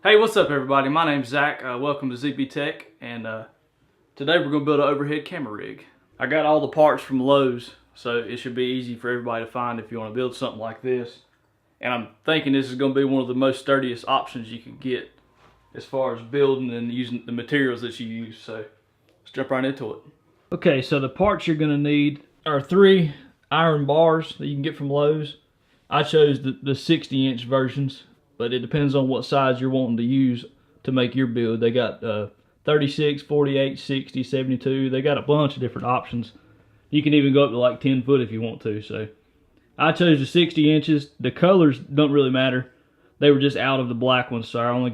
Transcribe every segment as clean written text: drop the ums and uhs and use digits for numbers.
Hey, what's up everybody? My name's Zach. Welcome to ZB Tech, and today we're going to build an overhead camera rig. I got all the parts from Lowe's, so it should be easy for everybody to find if you want to build something like this. And I'm thinking this is going to be one of the most sturdiest options you can get as far as building and using the materials that you use. So let's jump right into it. Okay, so the parts you're going to need are 3 iron bars that you can get from Lowe's. I chose the 60-inch versions, but it depends on what size you're wanting to use to make your build. They got 36, 48, 60, 72. They got a bunch of different options. You can even go up to like 10 foot if you want to. So I chose the 60 inches. The colors don't really matter. They were just out of the black ones, so I only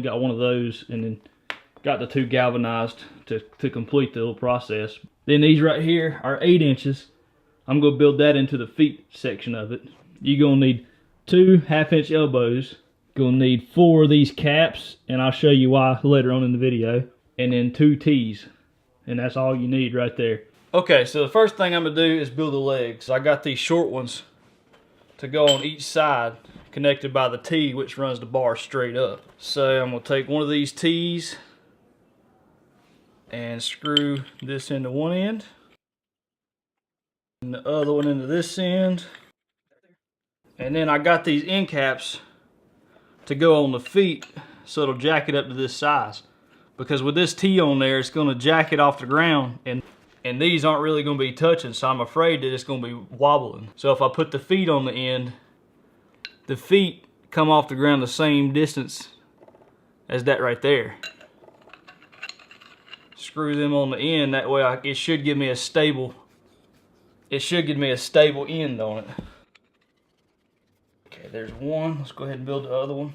got one of those, and then got the 2 galvanized to complete the little process. Then these right here are 8 inches. I'm going to build that into the feet section of it. You're going to need 2 half-inch elbows. Gonna need 4 of these caps, and I'll show you why later on in the video. And then 2 T's, and that's all you need right there. Okay, so the first thing I'm gonna do is build the legs. I got these short ones to go on each side, connected by the T, which runs the bar straight up. So I'm gonna take one of these T's and screw this into one end, and the other one into this end. And then I got these end caps to go on the feet, so it'll jack it up to this size. Because with this T on there, it's going to jack it off the ground, and these aren't really going to be touching, so I'm afraid that it's going to be wobbling. So if I put the feet on the end, the feet come off the ground the same distance as that right there. Screw them on the end, that way it should give me a stable end on it. Okay, there's one. Let's go ahead and build the other one.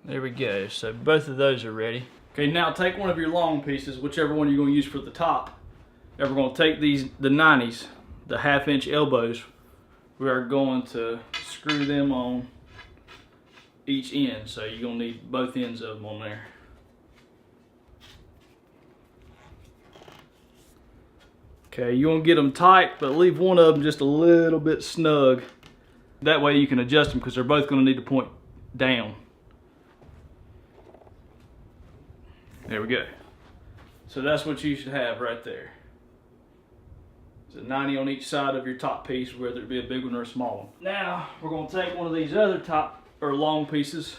There we go. So both of those are ready. Okay, now take one of your long pieces, whichever one you're going to use for the top. And we're going to take the 90s, the half-inch elbows. We are going to screw them on each end. So you're going to need both ends of them on there. Okay, you want to get them tight, but leave one of them just a little bit snug. That way you can adjust them, because they're both going to need to point down. There we go. So that's what you should have right there. It's a 90 on each side of your top piece, whether it be a big one or a small one. Now we're going to take one of these other top or long pieces,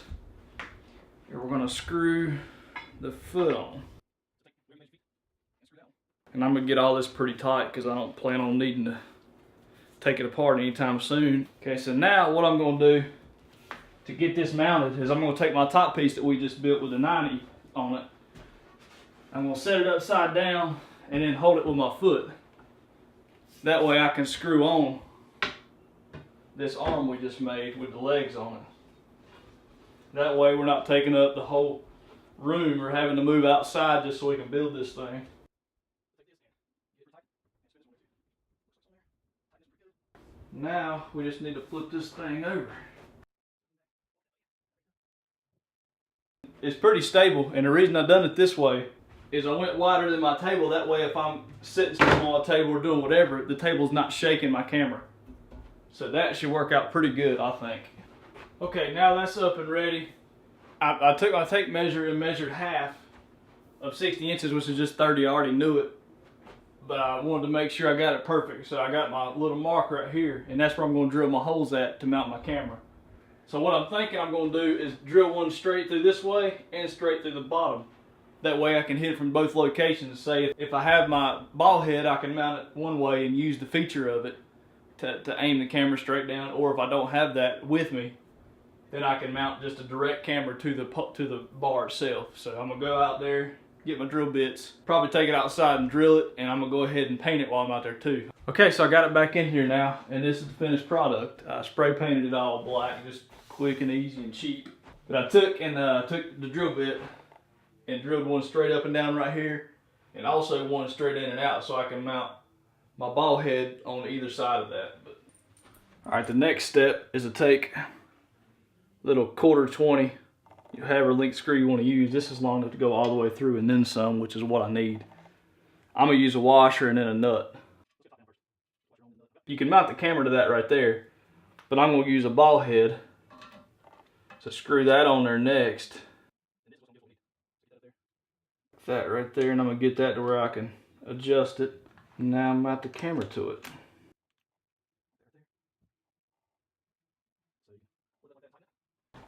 and we're going to screw the foot on. And I'm going to get all this pretty tight because I don't plan on needing to take it apart anytime soon. Okay, so now what I'm going to do to get this mounted is I'm going to take my top piece that we just built with the 90 on it. I'm going to set it upside down and then hold it with my foot. That way I can screw on this arm we just made with the legs on it. That way we're not taking up the whole room or having to move outside just so we can build this thing. Now we just need to flip this thing over. It's pretty stable, and the reason I've done it this way is I went wider than my table. That way if I'm sitting on my table or doing whatever, the table's not shaking my camera. So that should work out pretty good, I think. Okay, now that's up and ready. I took my tape measure and measured half of 60 inches, which is just 30. I already knew it. But I wanted to make sure I got it perfect, so I got my little mark right here, and that's where I'm going to drill my holes at to mount my camera. So what I'm thinking I'm going to do is drill one straight through this way and straight through the bottom. That way I can hit it from both locations. Say if I have my ball head, I can mount it one way and use the feature of it to aim the camera straight down. Or if I don't have that with me, then I can mount just a direct camera to the bar itself. So I'm going to go out there, get my drill bits, probably take it outside and drill it, and I'm gonna go ahead and paint it while I'm out there too. Okay, so I got it back in here now, and this is the finished product. I spray painted it all black, just quick and easy and cheap. But I took the drill bit and drilled one straight up and down right here, and also one straight in and out, so I can mount my ball head on either side of that. All right, the next step is to take a little 1/4-20. However length screw you want to use. This is long enough to go all the way through and then some, which is what I need. I'm going to use a washer and then a nut. you can mount the camera to that right there, but I'm going to use a ball head. So screw that on there next. That right there, and I'm going to get that to where I can adjust it. Now mount the camera to it.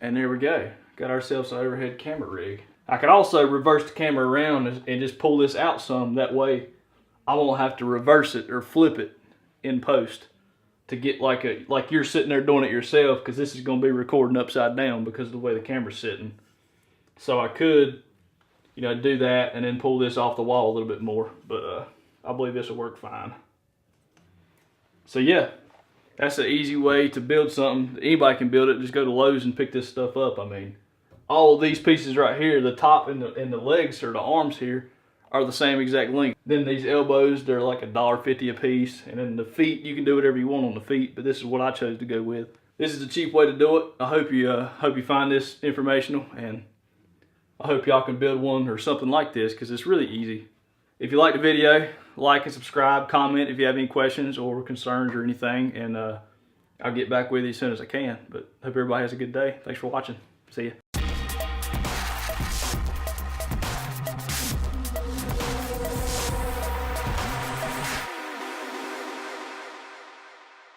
And there we go. Got ourselves an overhead camera rig. I could also reverse the camera around and just pull this out some. That way I won't have to reverse it or flip it in post to get like you're sitting there doing it yourself, because this is going to be recording upside down because of the way the camera's sitting. So I could, you know, do that and then pull this off the wall a little bit more, but I believe this will work fine. So yeah, that's an easy way to build something. Anybody can build it. Just go to Lowe's and pick this stuff up. I mean, all of these pieces right here, the top and the legs or the arms here, are the same exact length. Then these elbows, they're like $1.50 a piece. And then the feet, you can do whatever you want on the feet, but this is what I chose to go with. This is a cheap way to do it. I hope you find this informational, and I hope y'all can build one or something like this, because it's really easy. If you like the video, like and subscribe, comment if you have any questions or concerns or anything, and I'll get back with you as soon as I can. But hope everybody has a good day. Thanks for watching. See ya.